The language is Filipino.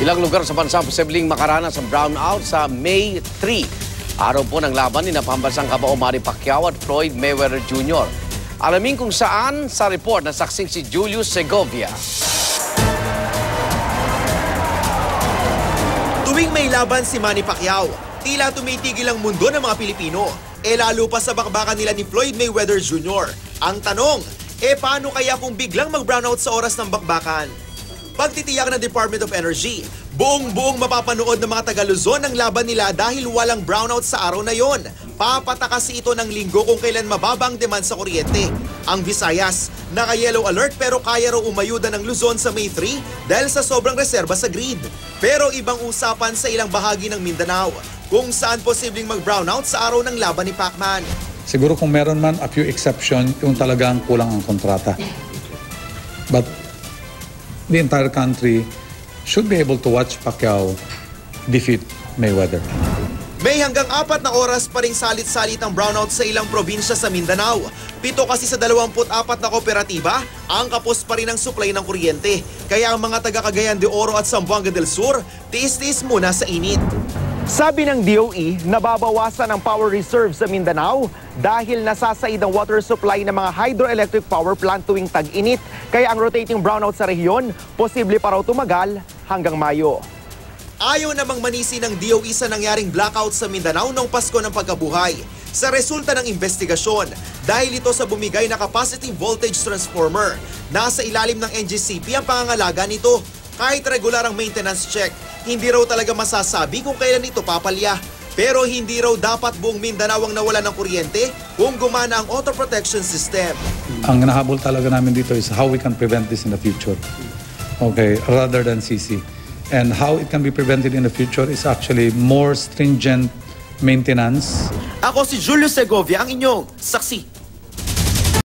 Ilang lugar sa bansa posibleng makaranas ng brownout sa May 3. Araw po ng laban ni napambansang kabao Manny Pacquiao at Floyd Mayweather Jr. Alamin kung saan sa report na saksing si Julius Segovia. Tuwing may laban si Manny Pacquiao, tila tumitigil ang mundo ng mga Pilipino. Lalo pa sa bakbakan nila ni Floyd Mayweather Jr. Ang tanong, paano kaya kung biglang mag-brownout sa oras ng bakbakan? Pagtitiyak ng Department of Energy, buong-buong mapapanood ng mga taga-Luzon ang laban nila dahil walang brownout sa araw na yon. Papatakasin ito ng linggo kung kailan mababa ang demand sa kuryente. Ang Visayas, naka-yellow alert pero kaya raw umayuda ng Luzon sa May 3 dahil sa sobrang reserba sa grid. Pero ibang usapan sa ilang bahagi ng Mindanao kung saan posibleng mag-brownout sa araw ng laban ni Pacman. Siguro kung meron man a few exception, yung talagang kulang ang kontrata. But the entire country should be able to watch Pacquiao defeat Mayweather. May hanggang 4 na oras pa ring salit-salit ang brownout sa ilang probinsya sa Mindanao. 7 kasi sa 24 na kooperatiba ang kapos pa rin ang supply ng kuryente. Kaya ang mga taga Cagayan de Oro at Zamboanga del Sur, tiis-tiis muna sa init. Sabi ng DOE, nababawasan ang power reserve sa Mindanao dahil nasasaid ang water supply ng mga hydroelectric power plant tuwing tag-init. Kaya ang rotating brownout sa rehiyon, posible pa raw tumagal hanggang Mayo. Ayaw namang manisi ng DOE sa nangyaring blackout sa Mindanao noong Pasko ng Pagkabuhay sa resulta ng investigasyon dahil ito sa bumigay na capacity voltage transformer. Nasa ilalim ng NGCP ang pangangalaga nito. Kahit regular ang maintenance check, hindi raw talaga masasabi kung kailan ito papalya. Pero hindi raw dapat buong Mindanao ang nawala ng kuryente kung gumana ang auto protection system. Ang nahabol talaga namin dito is how we can prevent this in the future. Okay, rather than CC. And how it can be prevented in the future is actually more stringent maintenance. Ako si Julius Segovia, ang inyong saksi.